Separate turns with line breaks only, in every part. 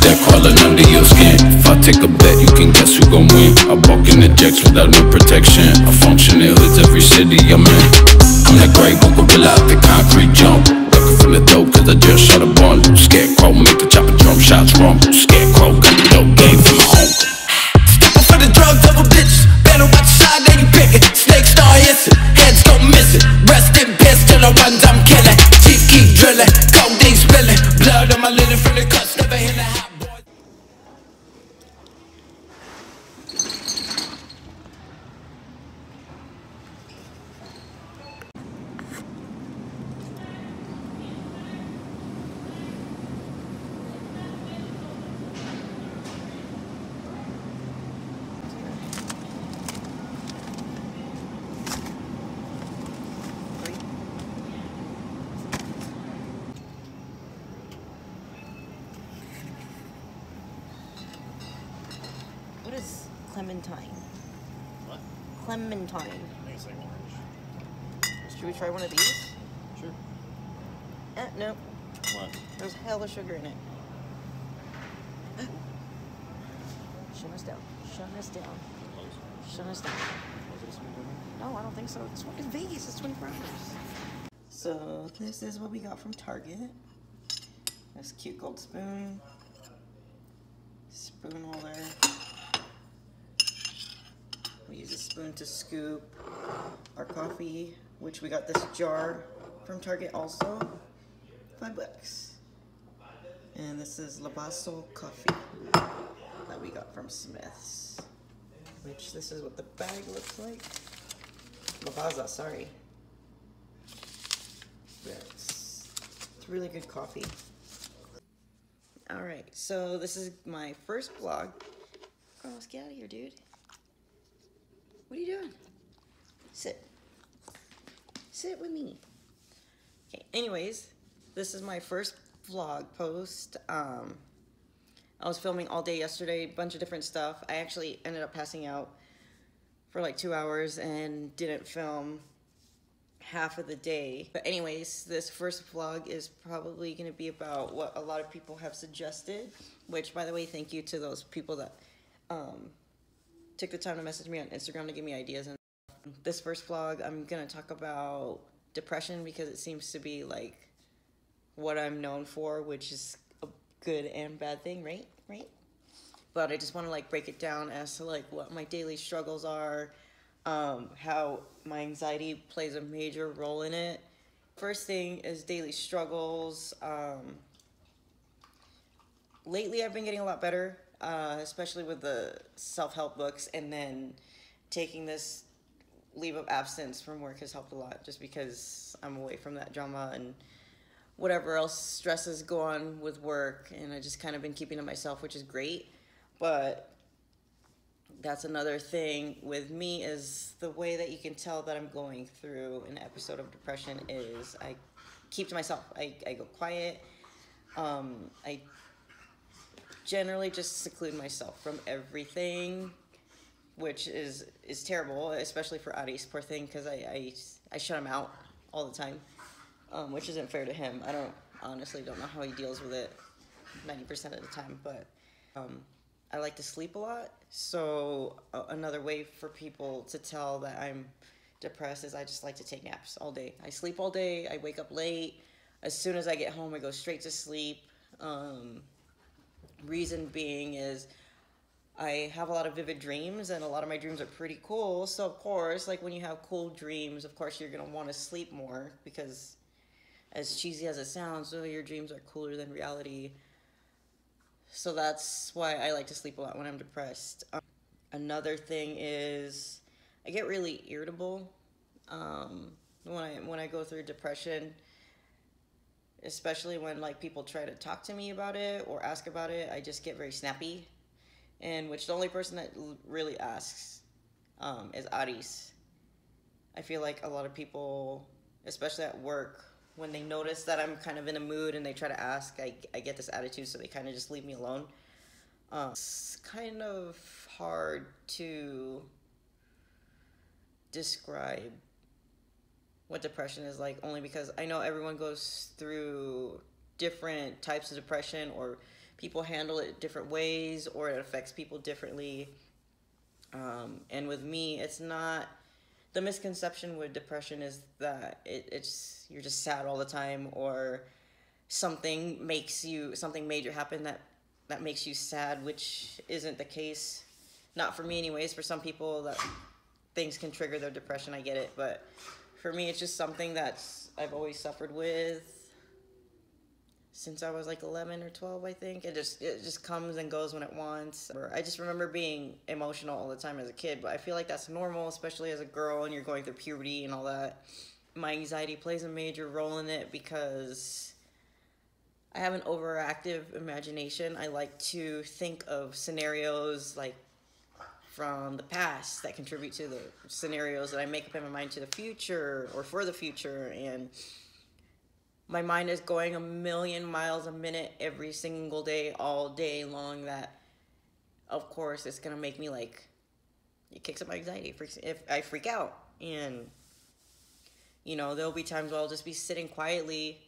that crawling under your skin. If I take a bet, you can guess who gon' win. I walk in the jacks without no protection. I function in hoods every city I'm in. I'm that great one gorilla out the concrete jump. Looking from the dope cause I just shot a bun. Scarecrow make the chopper drum shots rumble. Scarecrow got the dope game from home.
Steppin' for the drug double bitches. Better watch your side, then you pick it. Snakes start hissing, heads don't miss it. Rest in piss till the ones I'm killing. Teeth keep drilling, codeine spilling. Blood on my linen from the cuts, never hit a hot boy.
What is clementine?
What?
Clementine.
I think it's like orange.
Should we try one of these?
Sure.
No.
What?
There's hella sugar in it. Shut us down. Shut us down. Shut us down. No, I don't think so. It's Vegas. It's 24 hours. So this is what we got from Target. This cute gold spoon. Spoon holder. We use a spoon to scoop our coffee, which we got this jar from Target also. $5. And this is Labaso coffee that we got from Smith's. Which this is what the bag looks like. Labaza, sorry. Yeah, it's really good coffee. Alright, so this is my first vlog. Carlos, get out of here, dude. What are you doing? Sit. Sit with me. Okay, anyways, this is my first vlog post. I was filming all day yesterday, a bunch of different stuff. I actually ended up passing out for like 2 hours and didn't film half of the day. But anyways, this first vlog is probably going to be about what a lot of people have suggested, which, by the way, thank you to those people that took the time to message me on Instagram to give me ideas. And this first vlog, I'm going to talk about depression because it seems to be like what I'm known for, which is a good and bad thing, right? But I just want to like break it down as to like what my daily struggles are, how my anxiety plays a major role in it. First thing is daily struggles. Lately I've been getting a lot better, especially with the self-help books, and then taking this leave of absence from work has helped a lot just because I'm away from that drama and whatever else stresses go on with work, and I just kind of been keeping to myself, which is great. But that's another thing with me is the way that you can tell that I'm going through an episode of depression is I keep to myself. I go quiet. I generally just seclude myself from everything, which is terrible, especially for Aris, poor thing, because I shut him out all the time, which isn't fair to him. I honestly don't know how he deals with it 90% of the time, but I like to sleep a lot. So another way for people to tell that I'm depressed is I just like to take naps all day. I sleep all day. I wake up late. As soon as I get home, I go straight to sleep. Reason being is I have a lot of vivid dreams, and a lot of my dreams are pretty cool. So of course, like when you have cool dreams, of course you're gonna want to sleep more because, as cheesy as it sounds, your dreams are cooler than reality. So that's why I like to sleep a lot when I'm depressed. Another thing is I get really irritable when I go through depression, especially when like people try to talk to me about it or ask about it. I just get very snappy, and which the only person that really asks is Aris. I feel like a lot of people, especially at work, when they notice that I'm kind of in a mood and they try to ask, I get this attitude, so they kind of just leave me alone. It's kind of hard to describe what depression is like, only because I know everyone goes through different types of depression, or people handle it different ways, or it affects people differently. And with me, it's not, the misconception with depression is that it's you're just sad all the time, or something major happen that makes you sad, which isn't the case. Not for me anyways. For some people, that things can trigger their depression, I get it, but for me, it's just something that's I've always suffered with since I was like 11 or 12, I think. It just comes and goes when it wants. I just remember being emotional all the time as a kid, but I feel like that's normal, especially as a girl and you're going through puberty and all that. My anxiety plays a major role in it because I have an overactive imagination. I like to think of scenarios like from the past that contribute to the scenarios that I make up in my mind to the future or for the future, and my mind is going a million miles a minute every single day, all day long. That, of course, it's gonna make me like, it kicks up my anxiety if I freak out. And you know, there'll be times where I'll just be sitting quietly,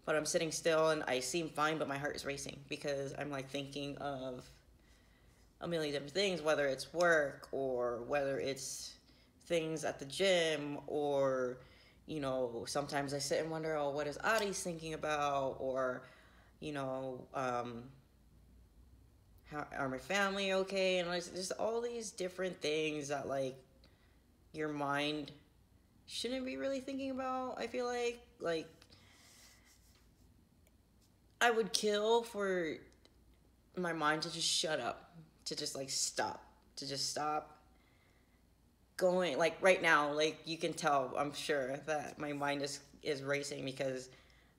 but I'm sitting still and I seem fine, but my heart is racing because I'm like thinking of a million different things, whether it's work or whether it's things at the gym, or you know, sometimes I sit and wonder, oh, what is Adi's thinking about? Or, you know, how are my family okay? And it's just all these different things that, like, your mind shouldn't be really thinking about, I feel like, I would kill for my mind to just shut up, to just, like, stop going. Like right now, like you can tell, I'm sure that my mind is racing because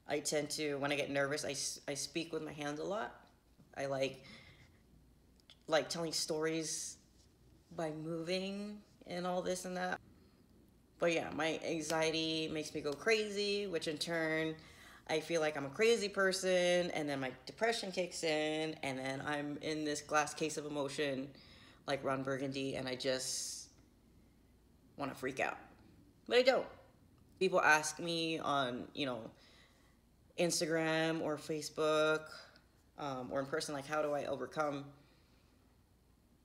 I tend to, when I get nervous, I speak with my hands a lot. I like telling stories by moving and all this and that. But yeah, my anxiety makes me go crazy, which in turn I feel like I'm a crazy person, and then my depression kicks in, and then I'm in this glass case of emotion like Ron Burgundy, and I just want to freak out, but I don't. People ask me on, you know, Instagram or Facebook, or in person, like, how do I overcome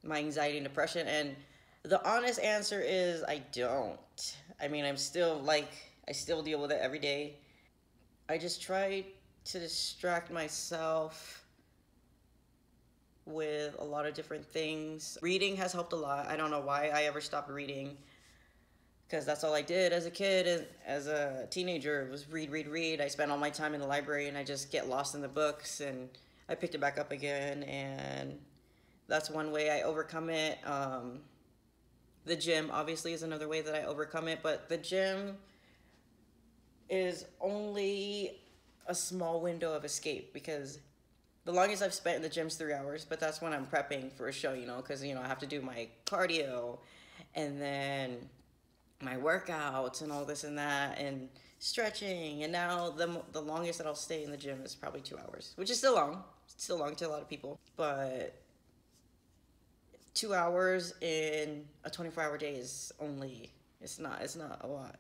my anxiety and depression? And the honest answer is I don't. I mean, I still deal with it every day. I just try to distract myself with a lot of different things. Reading has helped a lot. I don't know why I ever stopped reading, because that's all I did as a kid and as a teenager was read. I spent all my time in the library and I just get lost in the books, and I picked it back up again, and that's one way I overcome it. The gym obviously is another way that I overcome it, but the gym is only a small window of escape, because the longest I've spent in the gym is 3 hours, but that's when I'm prepping for a show, you know, because, you know, I have to do my cardio and then my workouts and all this and that and stretching. And now the longest that I'll stay in the gym is probably 2 hours, which is still long. It's still long to a lot of people, but 2 hours in a 24-hour day is only, it's not a lot.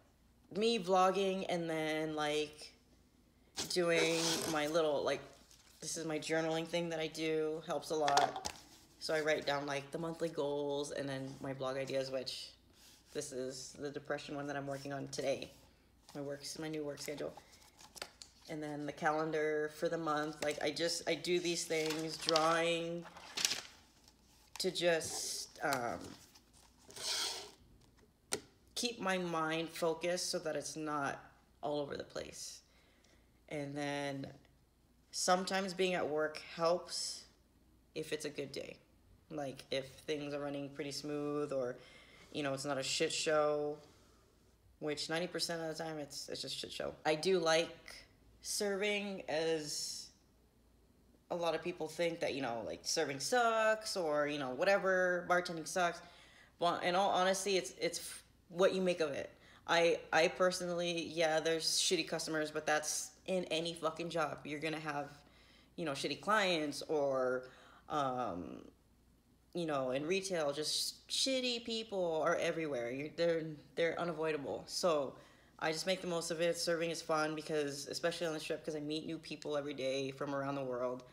Me vlogging and then like doing my little, like, this is my journaling thing that I do, helps a lot. So I write down like the monthly goals and then my blog ideas, which this is the depression one that I'm working on today. My new work schedule. And then the calendar for the month. Like I do these things, drawing, to just keep my mind focused so that it's not all over the place. And then sometimes being at work helps if it's a good day. Like if things are running pretty smooth, or, you know, it's not a shit show, which 90% of the time it's just shit show. I do like serving, as a lot of people think that, you know, like serving sucks, or, you know, whatever, bartending sucks. Well, in all honesty, it's what you make of it. I personally, yeah, there's shitty customers, but that's in any fucking job. You're gonna have, you know, shitty clients, or you know, in retail, just shitty people are everywhere. They're unavoidable. So I just make the most of it. Serving is fun because, especially on the strip, because I meet new people every day from around the world.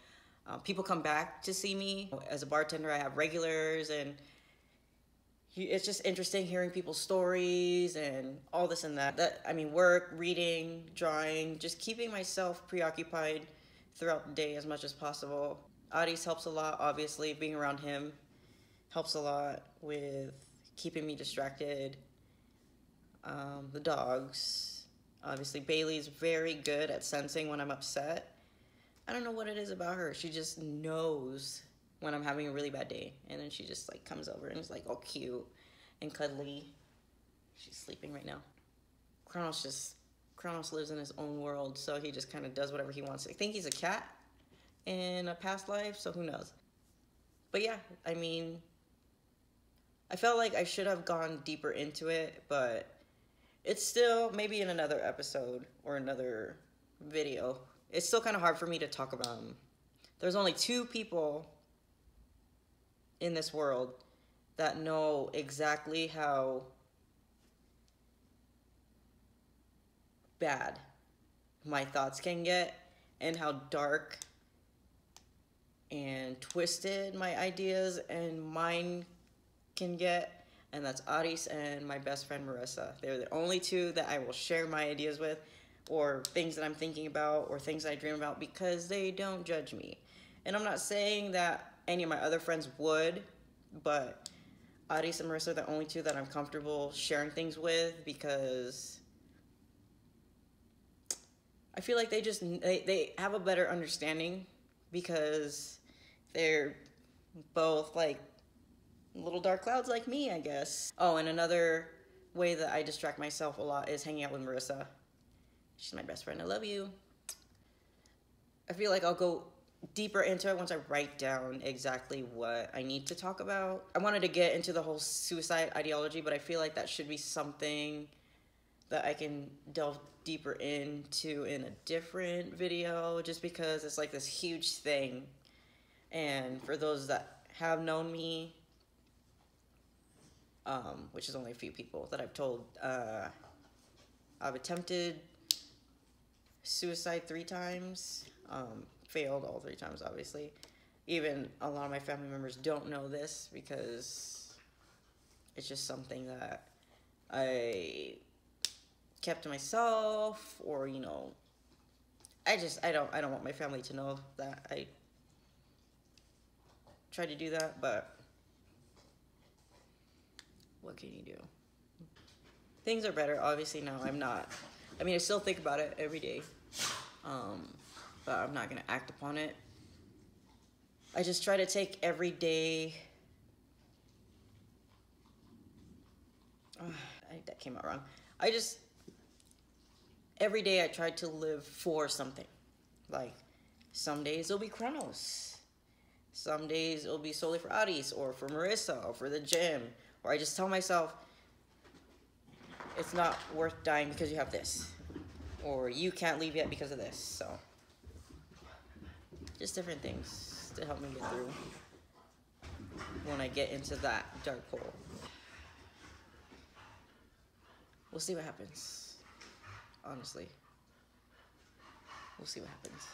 People come back to see me. As a bartender, I have regulars, and it's just interesting hearing people's stories and all this and that. I mean, work, reading, drawing, just keeping myself preoccupied throughout the day as much as possible. Addis helps a lot, obviously. Being around him helps a lot with keeping me distracted. The dogs. Obviously, Bailey's very good at sensing when I'm upset. I don't know what it is about her. She just knows when I'm having a really bad day. And then she just like comes over and is like all cute and cuddly. She's sleeping right now. Kronos lives in his own world, so he just kind of does whatever he wants. I think he's a cat in a past life, so who knows. But yeah, I mean, I felt like I should have gone deeper into it, but it's still, maybe in another episode or another video, it's still kind of hard for me to talk about him. There's only 2 people in this world that know exactly how bad my thoughts can get and how dark and twisted my ideas and mine can get, and that's Addis and my best friend Marissa. They're the only 2 that I will share my ideas with, or things that I'm thinking about, or things I dream about, because they don't judge me. And I'm not saying that any of my other friends would, but Addis and Marissa are the only 2 that I'm comfortable sharing things with, because I feel like they have a better understanding, because they're both like little dark clouds like me, I guess. Oh, and another way that I distract myself a lot is hanging out with Marissa. She's my best friend. I love you. I feel like I'll go deeper into it once I write down exactly what I need to talk about. I wanted to get into the whole suicide ideology, but I feel like that should be something that I can delve deeper into in a different video, just because it's like this huge thing. And for those that have known me, which is only a few people that I've told, I've attempted suicide 3 times, failed all 3 times, obviously. Even a lot of my family members don't know this, because it's just something that I kept to myself, or, you know, I don't want my family to know that I tried to do that, but what can you do? Things are better, obviously. Now I'm not, I mean, I still think about it every day, but I'm not gonna act upon it. I just try to take every day, that came out wrong. Every day I try to live for something. Like, some days it'll be Kronos. Some days it'll be solely for Addis, or for Marissa, or for the gym. Or I just tell myself, it's not worth dying because you have this. Or you can't leave yet because of this. So, just different things to help me get through when I get into that dark hole. We'll see what happens. Honestly. We'll see what happens.